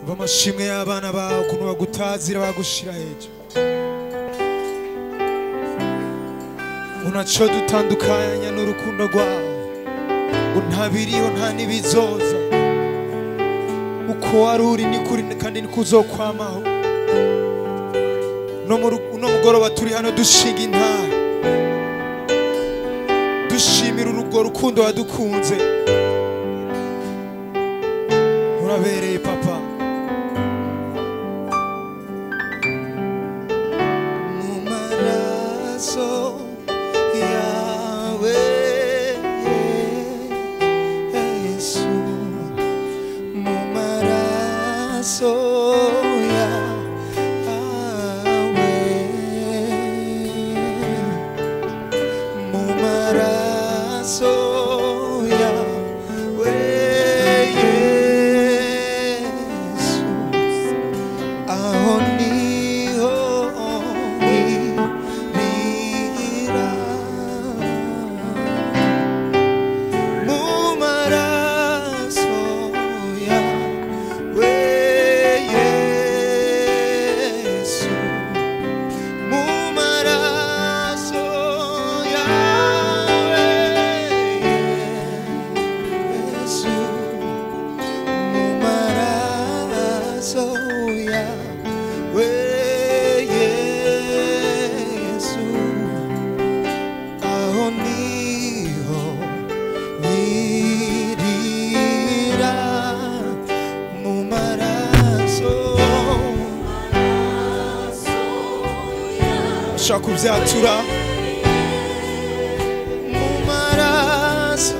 Amashimwe y'abana bawe ukuntu bagutazira bagushira hejuru. Unaco dutandukanya n'urukundo rwawe ngo ntabiriho nta nibizoza. Uko wari uri ni kuri kandi niko uzokwamaho. Uno mugoroba turi hano dushinga intara, dushimira urwo rukundo wadukunze. Urabereye papa. Kubyatura mu maraso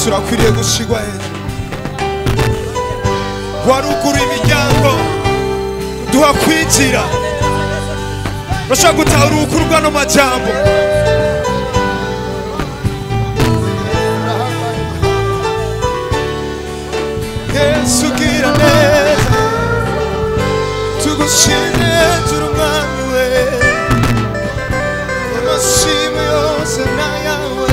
turakwiriye gushigwa hejuru. Waruguru imiryango duha kwinjira. Bashaka gutahura ubukuru bw'ano majambo. Yesu gira neza tugushime hejuru mwami we. Amashimwe yose n'ayawe.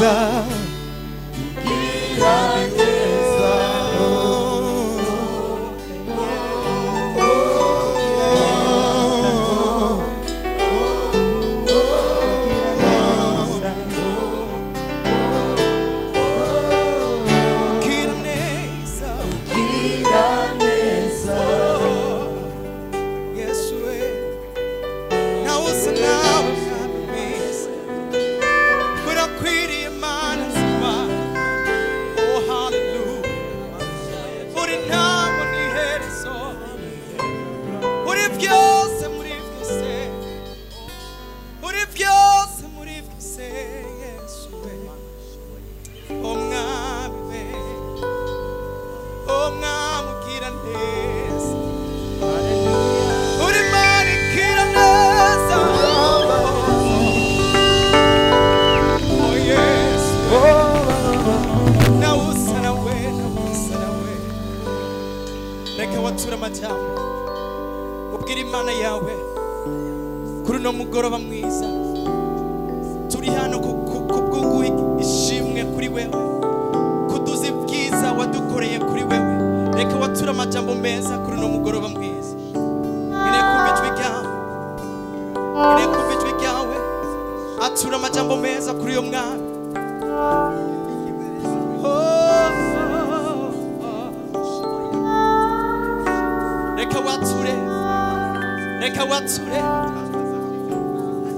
neza, gira neza, ubwira Imana yawe kuri uno mugoroba mwiza. Turi hano kubw'uguha ishimwe kuri wewe, kuduza ibyiza wadukoreye kuri wewe. Reka wature amajambo meza kuri uno mugoroba mwiza. Nkeneye kumva ijwi ryawe, nkeneye kumva ijwi ryawe. Atura amajambo meza kuri uyo mwami. Reka wature, reka wature,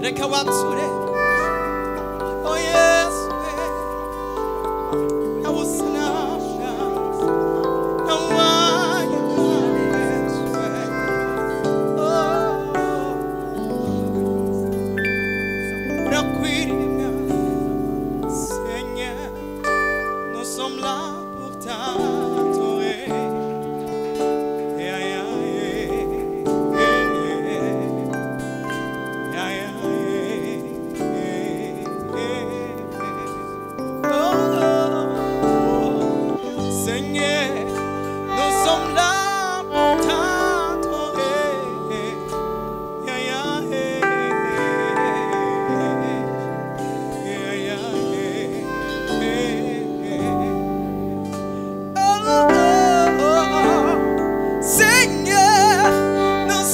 reka wature. Oh yes, I was Seigneur, nous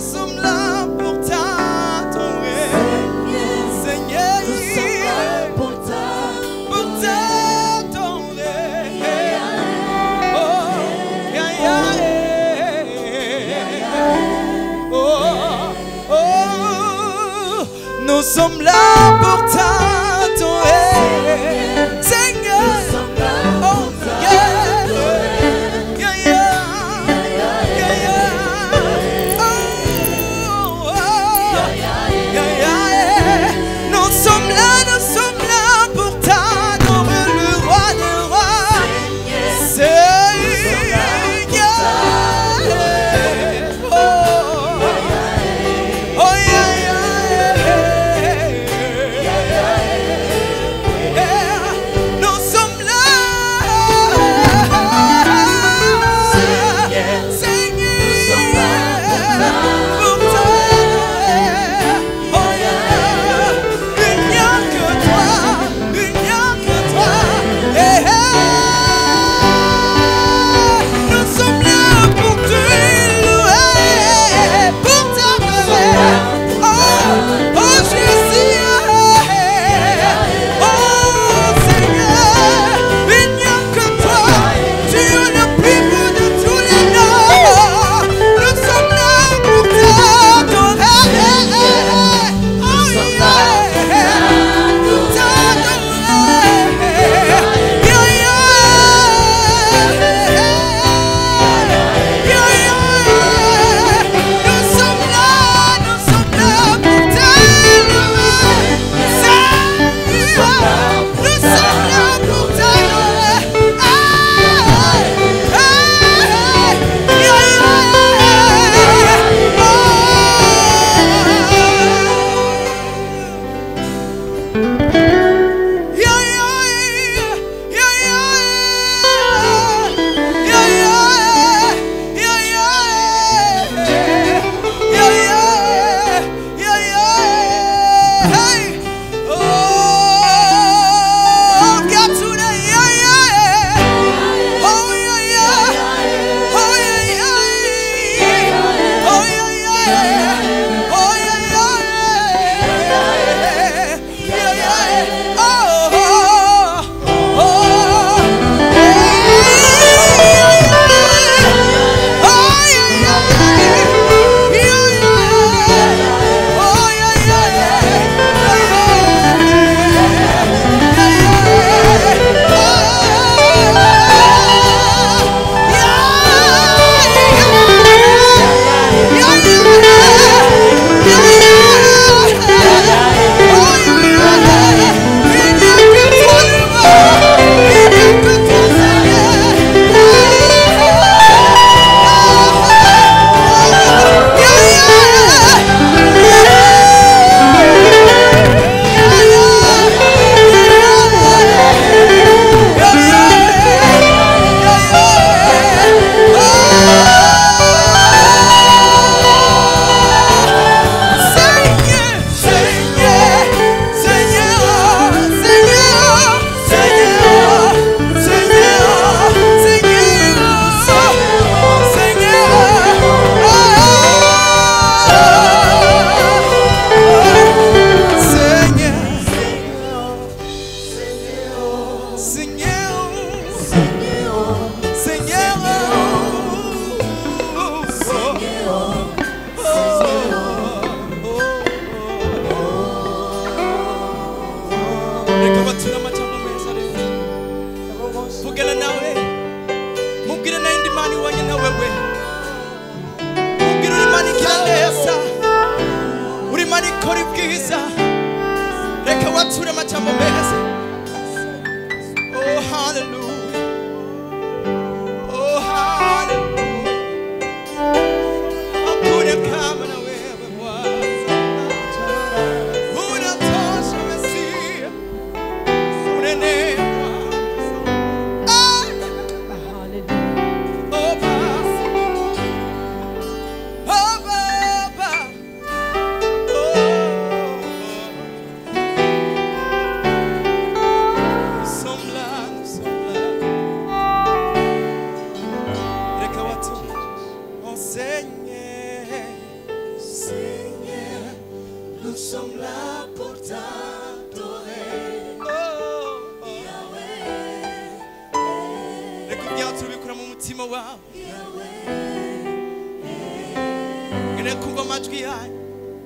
sommes là pour t'adorer. Nous sommes là pour t'adorer, Seigneur. Nous sommes là pour t'adorer. Nous sommes là pour t'adorer, le roi des rois, Seigneur. Oh, yeah, yeah. Reka batura amajambo meza rero. Vugana nawe. Mubwire na indi mani wanye na wewe. Mubwire uri mani ikira neza. Uri mani ikora ibwiza. Reka wature amajambo meza. Oh hallelujah. Oh hallelujah. Hakuna kama na wewe Bwana. Unatosha Mesia. Unenea. Oh Baba. Oh Baba. Nous sommes là pour t'adorer. Oh, Yahweh. Reka byatsi ubikura mu mutima wawe. Ngene kumva amajwi yanyu.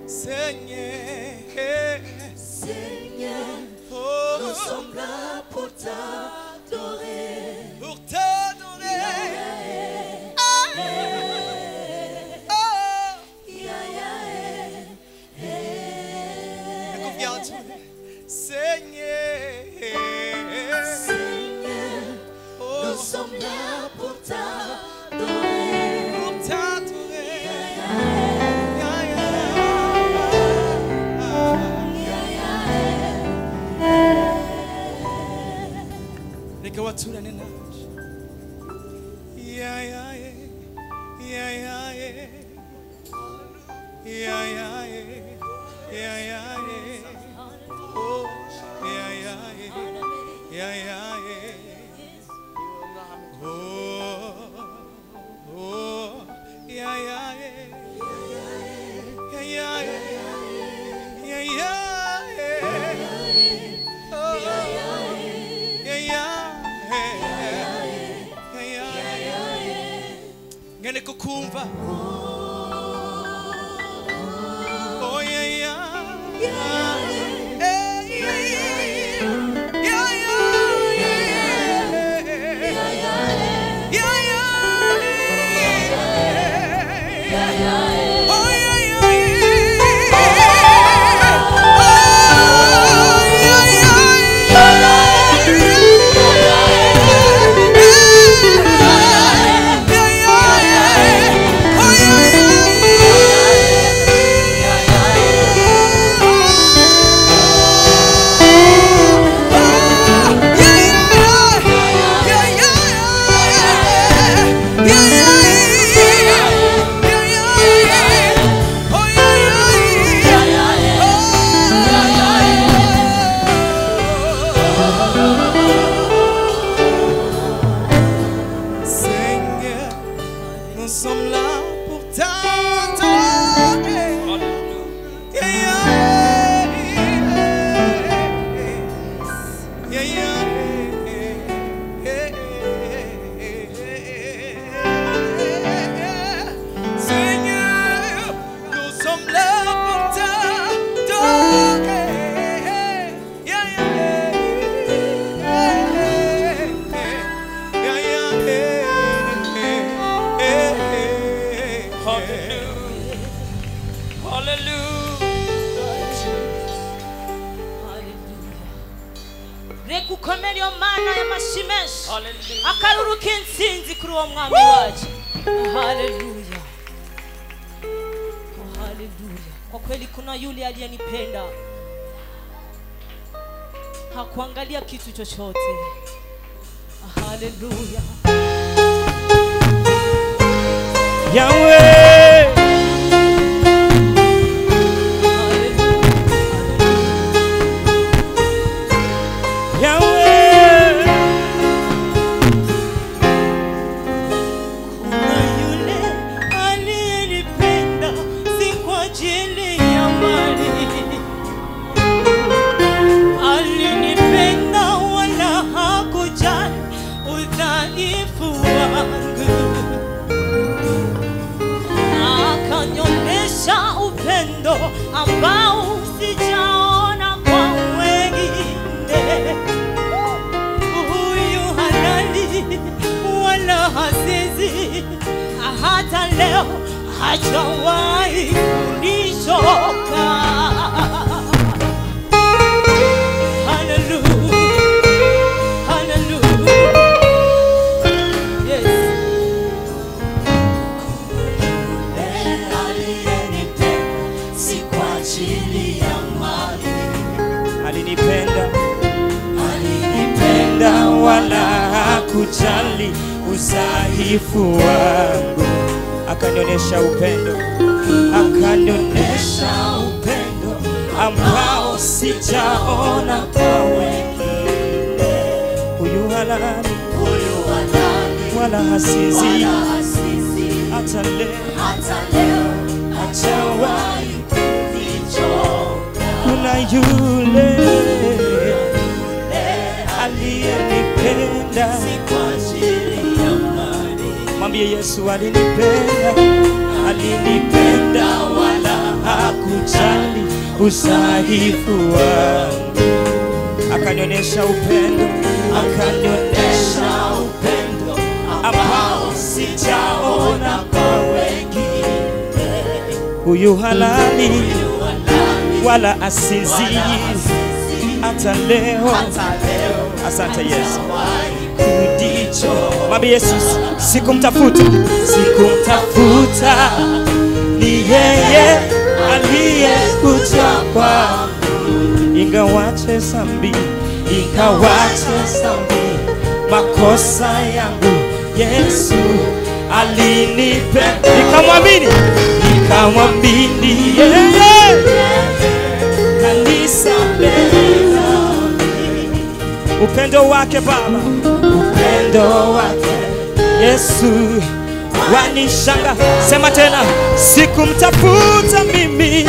Seigneur, Seigneur, oh, nous sommes là pour t'adorer. Pour t'adorer. Seigneur, Seigneur, oh, nous sommes là pour t'adorer. Pour t'adorer. Reka waturane nanje. Oh, ngene kukumva. Oh Rekukomeryo mana ya mashimeshi. Akaruruka insinzi kuri uwo mwami wacu. Haleluya. Haleluya. Kwa kweli kuna yule aliyenipenda. Hakuangalia kitu chochote. Haleluya. Yahweh. upendo ambao sijaona kwa wengine. Huyu halali wala hasizi, hata leo hajawahi kunichoka. Hallelujah, hallelujah, yes. Si kwa ajili ya mali, alinipenda wala hakujali udhaifu wangu, akanionyesha upendo ambao sijaona kwa wengine. Huyu halali wala hasizi, hata leo hajawahi kunichoka. Kuna yule aliyenipenda, si kwa ajili ya mali. Mwambie Yesu alinipenda wala hakujali udhaifu wangu, akanionyesha upendo ambao sijaona kwa wengine. Huyu halali wala asizi, hata leo. Asante Yesu. Kudicho. Mwambie Yesu, sikumtafuta, ni yeye aliyekuja kwangu. Ingawache zambi makosa yangu, Yesu alinipenda. Nikamwamini yeye kanisamehe. Upendo wake Baba, upendo wake Yesu wanishanga. Sema tena, sikumtafuta mimi,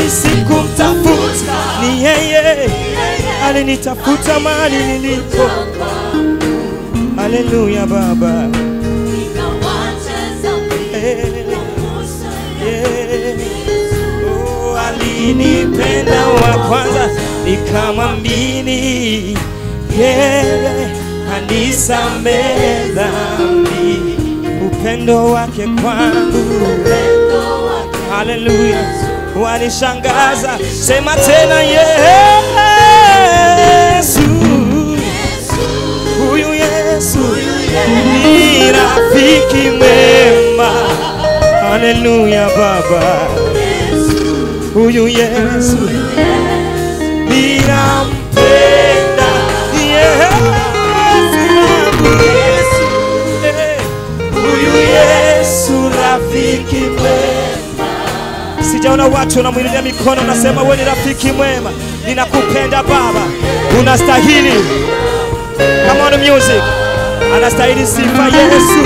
ni yeye alinitafuta mahali nilipo. Haleluya Baba. Oh, alinipenda wa kwanza, nikamwamini yeye anisamehe dhambi. Upendo wake kwangu, haleluya, wanishangaza. Sema tena, Yesu, huyu Yesu ni rafiki mwema. Haleluya Baba, huyu Yesu ninampenda. Huyu Yesu rafiki mwema. Sijaona watu wanamwinulia mikono nasema wewe ni rafiki mwema. Ninakupenda Baba, unastahili. Come on music. Anastahili sifa Yesu.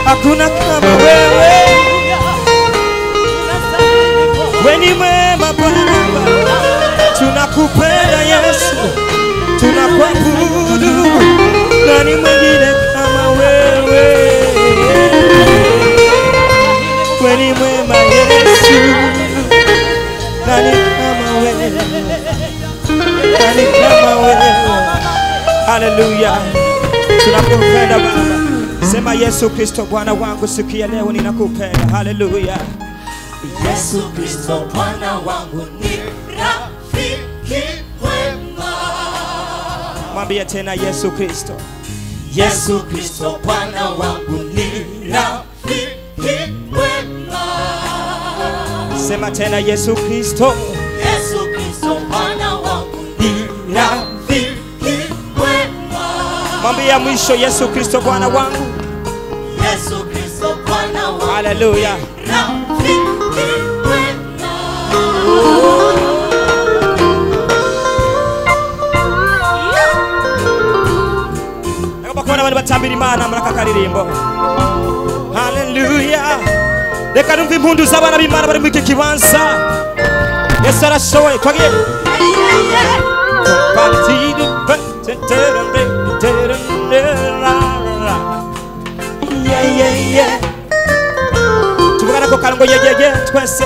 Hakuna kama wewe. Wewe ni mwema Baba. Tunakupenda Yesu, tunakuabudu. Nani mwingine kama wewe? Wewe ni mwema Yesu. Nani kama wewe? Nani kama wewe? Haleluya. Tunakupenda Baba. Sema Yesu Kristo Bwana wangu, siku ya leo ninakupenda. Haleluya. Yesu Kristo Bwana wangu ni rafiki mwema. Mwambie tena, Yesu Kristo. Yesu Kristo Bwana wangu ni rafiki mwema. Sema tena, Yesu Kristo. Yesu Kristo Bwana wangu ni rafiki mwema. Mwambie mwisho, Yesu Kristo Bwana wangu. Yesu Kristo Bwana wangu. Haleluya. Rafiki mwema. Nakabakona bani batambira Imana muraka karirimbo. Haleluya. Reka numva impundu z'abana b'Imana bari muri iki kibanza. Yesu arashoboye. Twagiye. Tuvugana ko karango yegeye twese.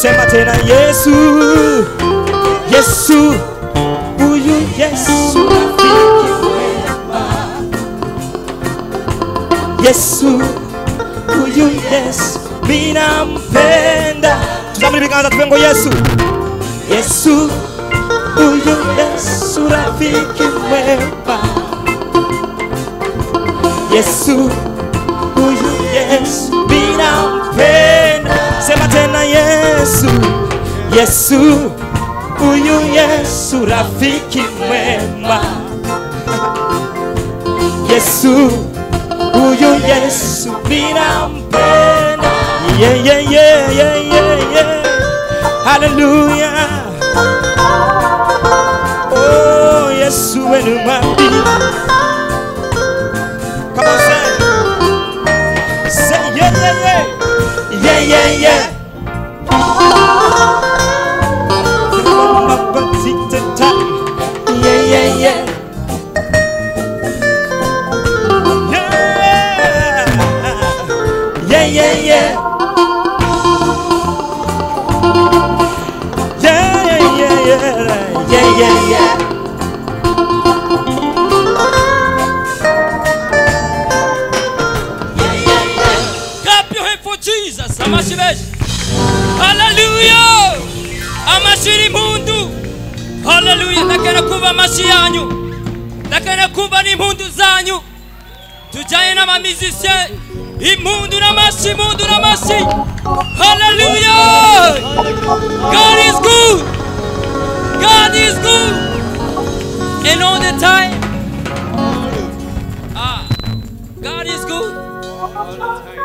Sema tena Yesu, Yesu, huyu Yesu rafiki mwema. Yesu, huyu Yesu ninampenda. Tuzamuni biganza tupengo Yesu. Yesu, huyu Yesu rafiki mwema. Yesu, huyu Yesu ninampenda. Sema tena Yesu, Yesu, huyu Yesu rafiki mwema. Yesu, huyu Yesu ninampenda. Yeah, yeah, yeah, yeah, yeah, yeah. Hallelujah. Oh, Yesu wenu mami. Come on, say. Say yeah, yeah, yeah. Yeah, yeah, yeah. Yeah, yeah, yeah. Yeah, yeah, yeah. Yeah, yeah, yeah. Yeah, yeah, yeah. Clap your hand for Jesus. Amashibeshi. Hallelujah. Amashiri mundu. Hallelujah. Takana kuba amashi yanyu. Takana kuba n'impundu zanyu. Tujyane n'abamizisye. Impundu n'amashi, impundu n'amashi. Hallelujah. God is good. God is good. And all the time. God is good.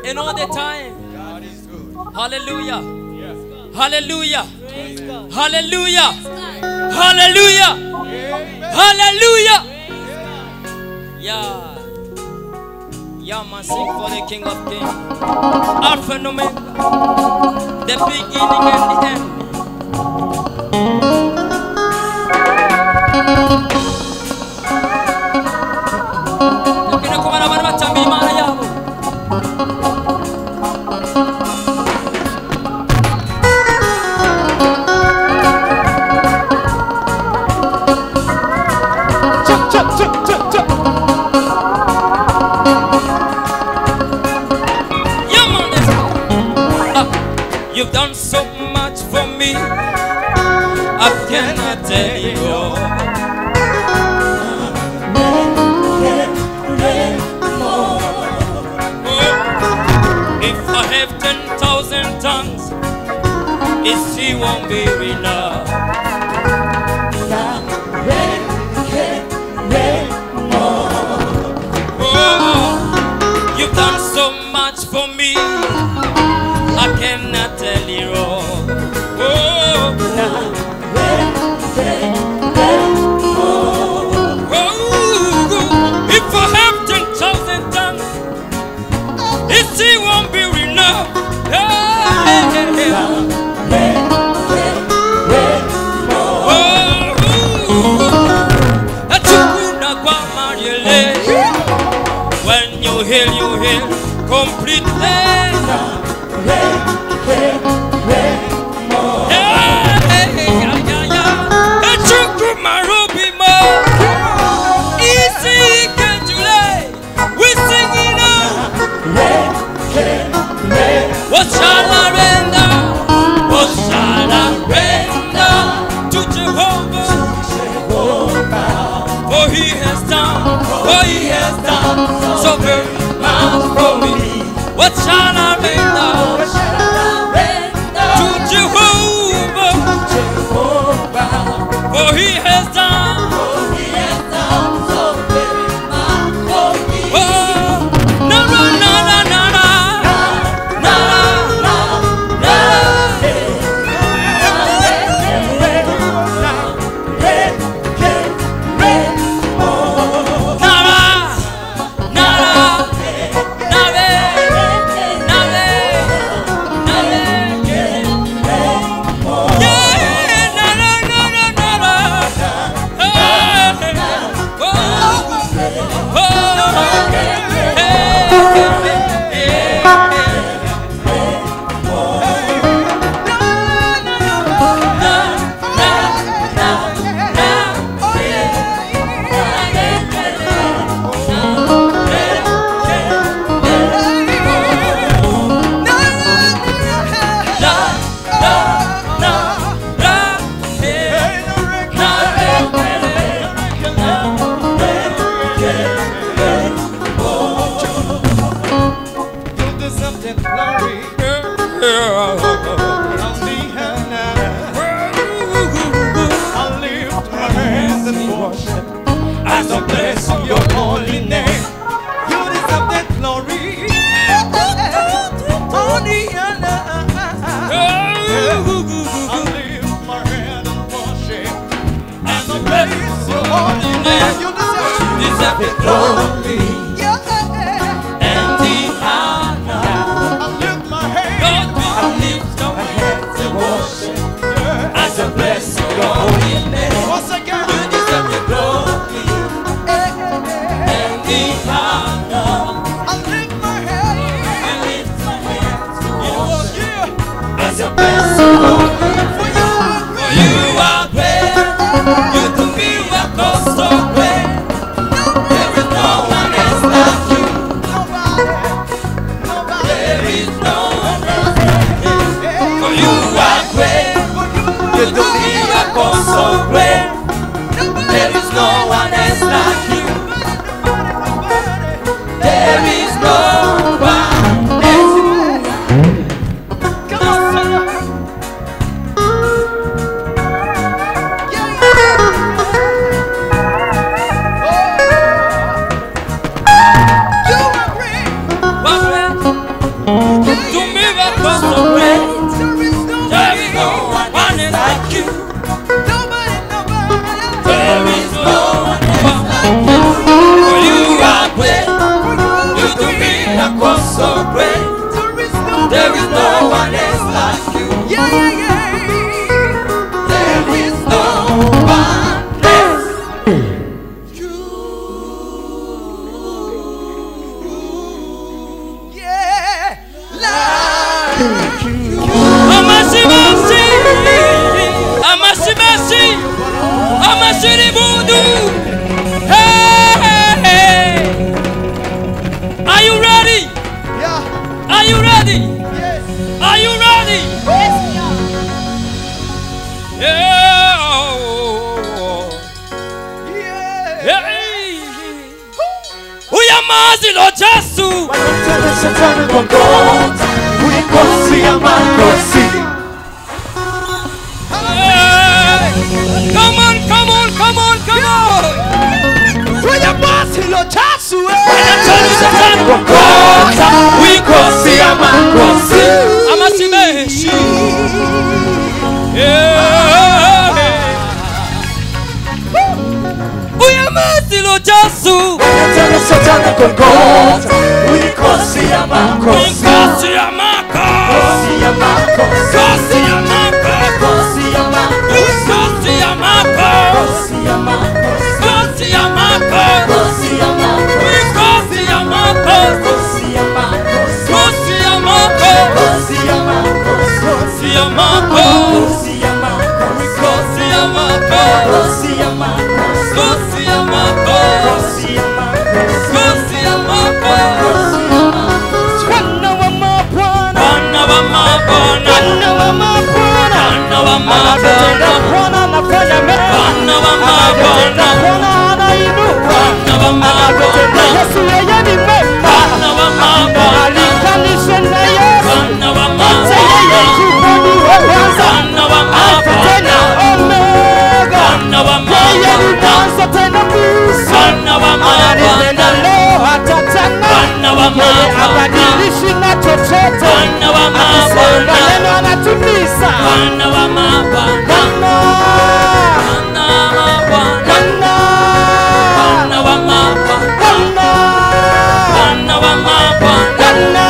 And all the time. Hallelujah. Hallelujah. Hallelujah. Hallelujah. Hallelujah. Yeah. Yeah, man, sing for the King of Kings. Alpha and Omega. The beginning and the end. Lakini kwa maana watambi maana yao. You've done so much for me, I cannot tell you all. Oh, if I have 10,000 tongues, it still won't be enough. Oh, you've done so much for me, I cannot tell you all. Oh, if I have 10,000 tongues, it still won't be enough. When you heal completely. What shall I render? What shall I render to Jehovah? For he has done so very much for me. deserve the glory and the honor. Lord, I lift my hands in worship as I bless your holy name. You deserve the glory and the honor. I lift my hands in worship as I bless your holy name. For you are great. You do miracles so great. There is no one else like you. There is no one else like you. For you are great. You do miracles so great. There is no one else like you. There is no one else. Come on, son. Do miracles so great. There is no one else like you. There is no one else like you. For you are great. You do miracles so great. There is no one else like you. There is no one else. Are you ready? Yeah. Are you ready? Yes. Are you ready? Yes. Yeah. Yeah. Hey. Uyamazi lo Jesu. Wanatenda shetani kwa ngota, uikosi ya makosi. Hey. Come on, come on, come on, come on. Uyamazi lo Jesu. Wanatenda shetani kwa Ngota, uikosi ya makosi. amasimeshi. Yeah. Uyamazi lo Jesu. Wanatenda shetani kwa ngota, uikosi ya makosi. Kosi ya mako. Kosi ya makosi. Kosi ya mako. Kosi ya makosi. Kosi ya mako. Kosi ya makosi. Kosi ya mako. Kosi ya makosi. Kosi ya mako. Kosi ya makosi. Kosi ya mako. Kosi ya makosi. Kosi ya mako. Kosi ya makosi. Kosi ya mako. Kosi ya makosi. Kosi ya mako. Kosi ya makosi. Kosi ya mako. Bwana wa mabwana. Bwana wa mabwana. Bwana wa mabwana. Bwana wa Anapotenda mabwana. Bwana anafanya mema. Bwana wa Anapotenda mabwana. Bwana anainua. Bwana wa Anapotenda mabwana. Yesu yeye ni mema. Bwana wa mabwana. Alikanishwa na Yesu. Bwana wa Hata yeye mabwana. yuko ni wa kwanza. Bwana wa Alfa tena mabwana. Omega. Bwana wa Yeye ni mabwana. mwanzo tena mwisho. Bwana wa Ananipenda mabwana. leo hata tena. Bwana wa Yeye mabwana. habadilishi na chochote. Bwana wa Akisema mabwana. neno anatimiza. Bwana wa mabwana. Bwana. Bwana wa mabwana. Bwana. Bwana wa mabwana. Bwana. Bwana wa mabwana. Bwana.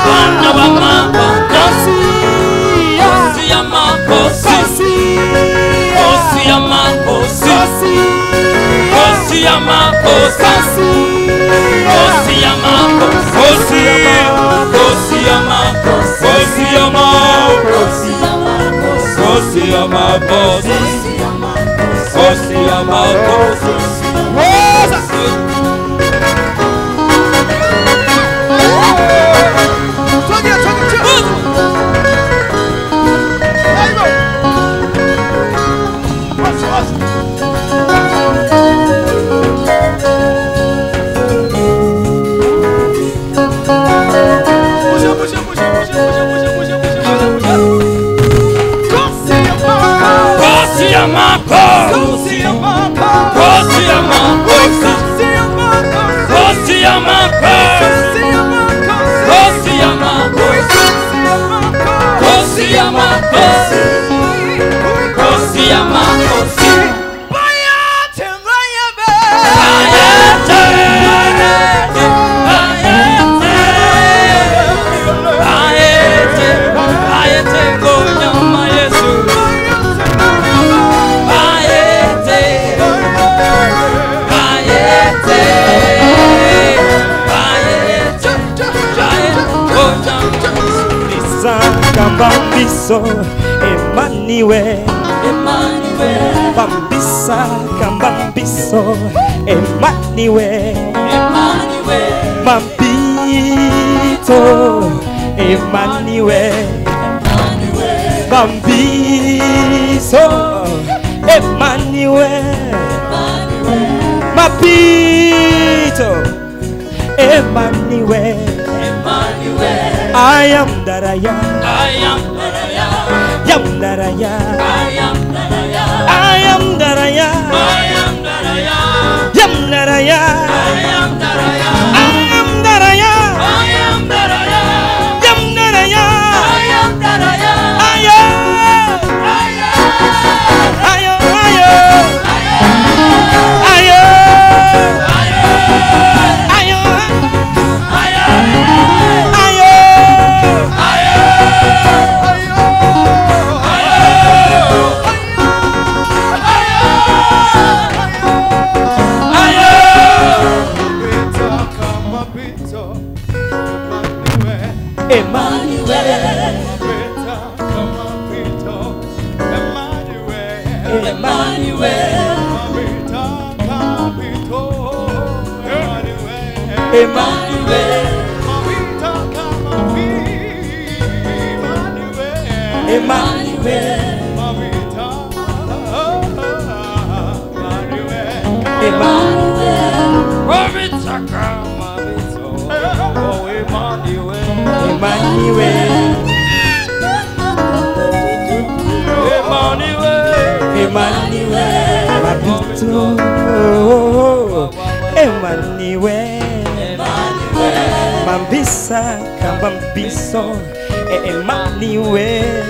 Bwana wa mabwana. Kosia. Kosi ya makosi. Kosia. Kosi ya makosi. Kosia. Kosi ya makosi. Kosi ya makosi. Kosi ya makosi. Kosi ya makosi. Kosi ya makosi. Kosi ya makosi. Woza. Twende, twende, twende. Aibo. Wacha, wacha. Puxa, puxa, puxa, puxa, puxa, puxa, puxa, puxa, puxa, puxa. Kosi ya mako. Kosi ya mako. Kosi ya mako. Kosi ya mako. Kosi ya mako. Kosi ya mako. Kosi ya mako. Baya tenga ya be. Baya Mbiso Emmanuel Mambisa kamba Mbiso Emmanuel Mambito Emmanuel Mambisa Emmanuel Mambito Emmanuel I am that I am. I am that I am. Am that I am. I am that I am. I am that I am. I am that I am. Am that I am. I am that I am. I am that I am. I am that I am. Am that I am. I am that I am. I am. I am. I am. I am. Mambisa kamba Mbiso Emmanuel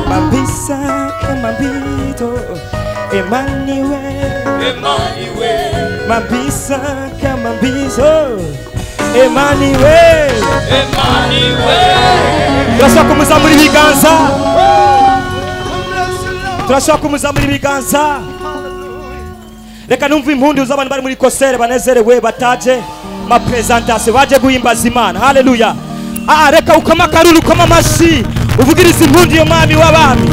Mambisa kamba Mbito Emmanuel Mambisa kamba Mbiso Emmanuel Turashaka kumuzamura ibiganza Turashaka kumuzamura ibiganza Reka numva impundu z'abantu bari muri kosere banezerewe bataje ma presentation baje guhimbaza Imana. Haleluya. Reka ukoma karuru ukoma mashi uvugiriza impundu yo mwami w'abami.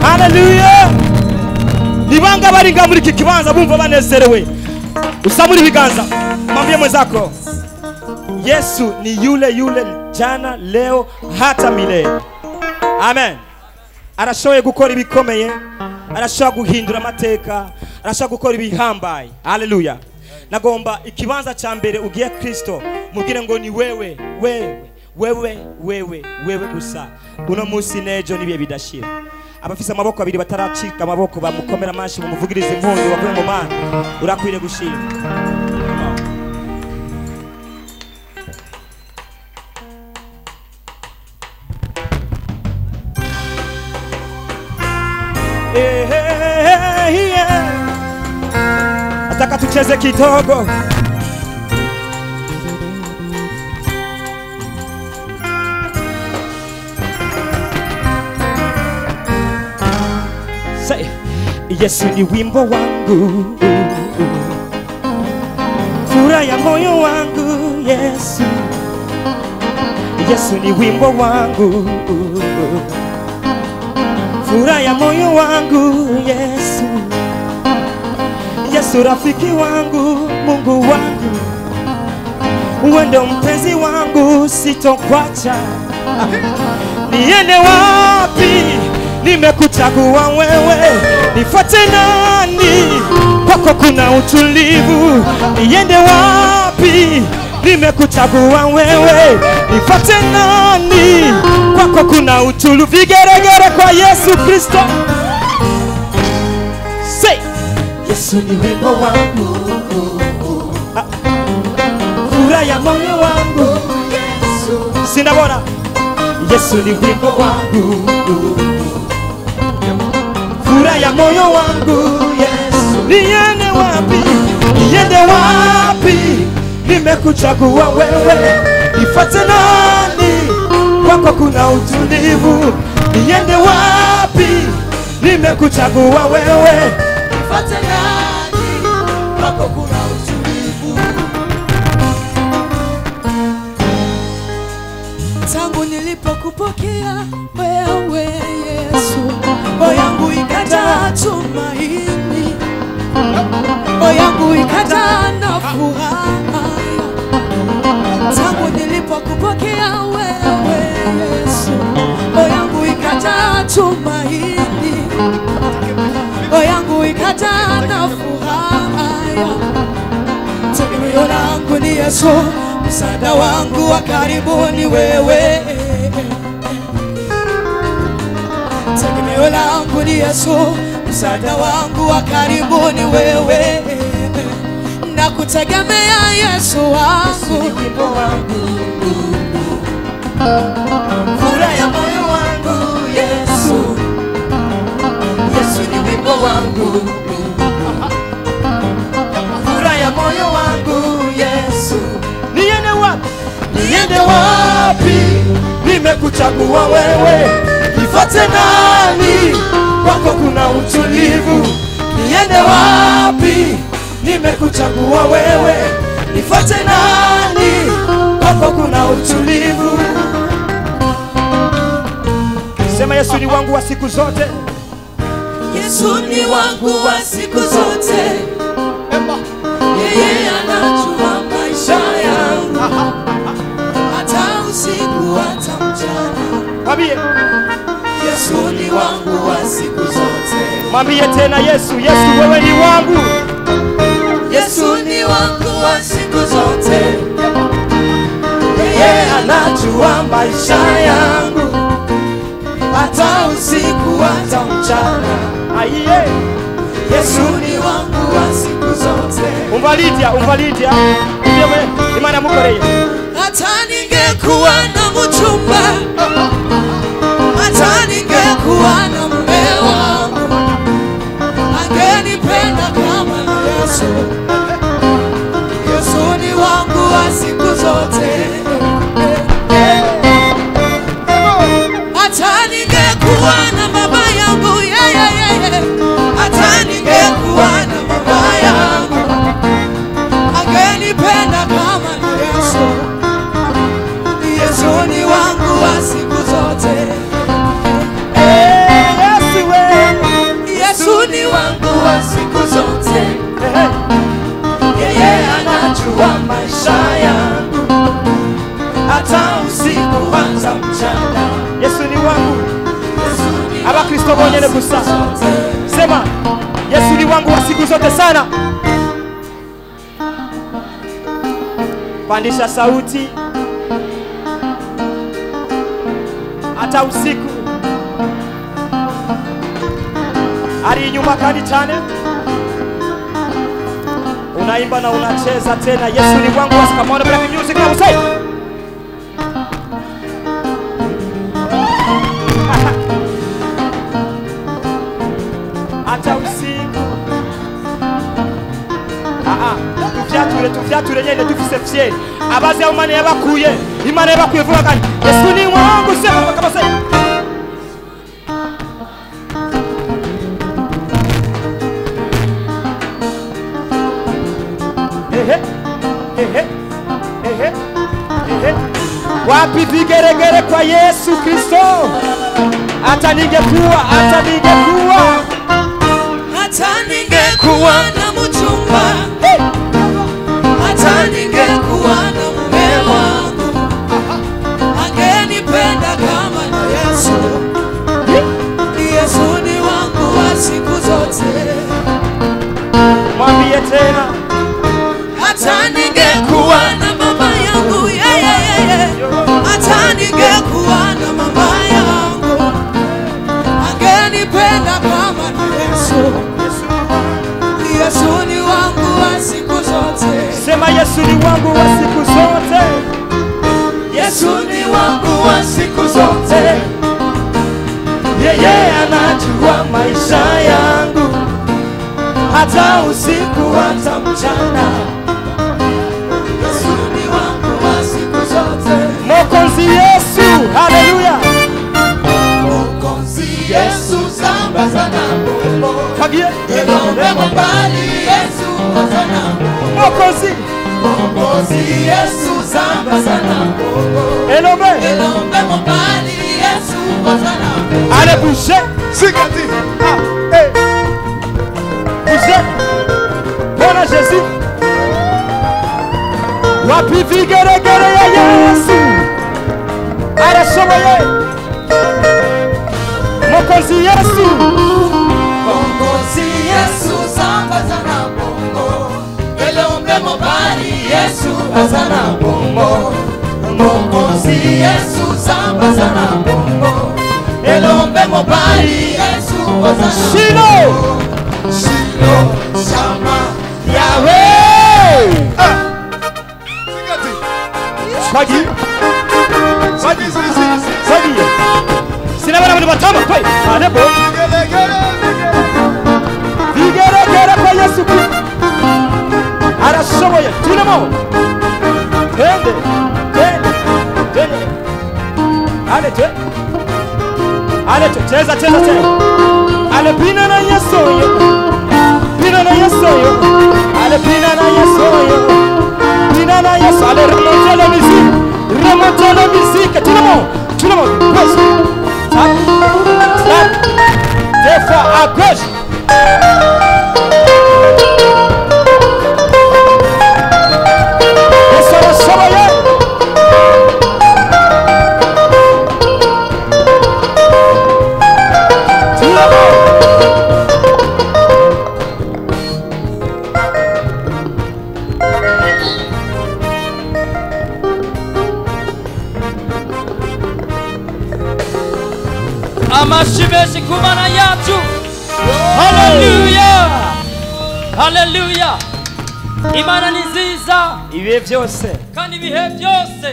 Haleluya. Nibanga bari nga muri iki kibanza bumva banezerewe. Usamura ibiganza. Mwambie mwenzako Yesu ni yule jana leo hata milele. Amen. Arashoboye gukora ibikomeye, arashobora guhindura amateka, arashobora gukora ibihambaye. Haleluya. Nagomba ikibanza cha mbere ugiye Kristo mubwire ngo ni wewe gusa uno munsi nejo nibiye bidashira. Abafise amaboko abiri bataracika amaboko bamukomera amashi mumuvugiriza impundu bavuye mu mana urakwire gushima. Ataka tucheze kidogo. Say, Yesu ni wimbo wangu, furaha ya moyo wangu. Yesu, Yesu ni wimbo wangu, furaha ya moyo wangu. Yesu, Yesu rafiki wangu, Mungu wangu, wewe ndo mpenzi wangu, sitokwacha. Niende wapi? Nimekuchagua wewe, nifuate nani? Kwako kuna utulivu. Niende wapi? Nimekuchagua wewe, nifuate nani? Kwako kuna utulivu. Vigeregere kwa Yesu Kristo. Say, Yesu ni wimbo wangu, furaha ya moyo wangu. Sinabona. Yesu ni wimbo wangu, furaha ya moyo wangu. Yesu, niende wapi? Niende wapi? Nimekuchagua wewe, nifuate nani? Kwako kuna utulivu. Niende wapi? Nimekuchagua wewe, nifuate nani? Kwako kuna utulivu. Tangu nilipokuwa kupokea wewe Yesu, roho yangu ikajaa tumaini, roho yangu ikajaa na furaha. Tangu nilipokupokea wewe Yesu, roho yangu ikajaa tumaini, roho yangu ikajaa na furaha. Tegemeo langu ni Yesu, msaada wangu wa karibu ni wewe. Tegemeo langu ni Yesu, msaada wangu wa karibu ni wewe. Nakutegemea Yesu wangu, wimbo wangu, furaha ya moyo wangu Yesu. Yesu ni wimbo wangu, furaha ya moyo wangu Yesu. Niende wapi? Niende wapi? Nimekuchagua wewe, nifuate nani? Kwako kuna utulivu. Niende wapi? Nimekuchagua wewe, nifuate nani? Kwako kuna utulivu. Sema Yesu ni wangu wa siku zote. Yesu ni wangu wa siku zote. Yeye anajua maisha yangu, hata usiku hata mchana. Mwambie Yesu ni wangu wa siku zote. mwambie tena Yesu, Yesu wewe ni wangu. Yesu ni wangu wa siku zote. Yeye anajua maisha yangu, hata usiku hata mchana. Aiye. Yesu ni wangu wa siku zote. Umvalidia. Ndiye imana mukoreye. Hata ningekuwa na mchumba, hata ningekuwa na mume wangu, angenipenda kama Yesu. Yesu ni wangu wa siku zote. Hata ningekuwa na baba yangu, hata ningekuwa na baba yangu, angenipenda kama Yesu. Yesu ni wangu wa siku zote. Yesu wewe. Yesu ni wangu wa siku zote. Yeye anajua maisha yangu, hata usiku hata mchana. Yesu ni wangu. Yesu ni Aba Kristo bonyene gusa. Sema Yesu ni wangu wa siku zote sana. Pandisha sauti. Hata usiku. Ari nyuma kadi chane. Unaimba na unacheza tena. Yesu ni wangu wa siku. Come on, bring music now, say. Hata usiku. Tuvyature nyene dufise fieri. Abazi au mane yabakuye. Imana yabakuye vuga kandi. Yesu ni wangu sema kama say. Wapi vigeregere kwa Yesu Kristo? Hata ningekuwa hata ningekuwa na mchumba, hata ningekuwa na mume wangu, angenipenda kama Yesu. Yesu ni wangu wa siku zote. Mwambie tena. Hata ningekuwa na mama yangu, hata ningekuwa na mama yangu, angenipenda kama Yesu. Yesu ni wangu wa siku zote. Sema Yesu ni wangu wa siku zote. Yesu ni wangu wa siku zote. Yeye anajua maisha yangu, hata usiku hata mchana. Yesu ni wangu wa siku zote. Mokonzi Yesu, haleluya. Mokonzi Yesu samba sana mbolo. Fagie. Elombe mbali Yesu sana mbolo. Mokonzi. Mokonzi Yesu samba sana mbolo. Elombe. Elombe mbali Sigati. Vous êtes bon à Jésus. Wapi vigeregere ya Yesu arashoboye. Mokozi Yesu, Mokozi Yesu sambaza na bongo. Elombe mobali Yesu azana bongo. Mokozi Yesu sambaza na bongo. Elombe mobali Yesu azana Shilo, Shilo Shama Yahweh. Sigati. Swagi, Sagi. swagi. Sinabana muri batamba kwe. Alebo. Vigeregere kwa Yesu Kristo. Arashoboye. Tunamo. Twende. Ale cheza. Ale pina na Yesu yo. Pina na Yesu yo. Ale pina na Yesu yo. Pina na Yesu. Ale remonte la musique. Remonte la musique. Tunamo. Push. Tap. Des fois à gauche. Et ça va travailler. Amashibeshi kumana yacu. Hallelujah. Hallelujah. Imana ni nziza Ibihe byose kandi ibihe byose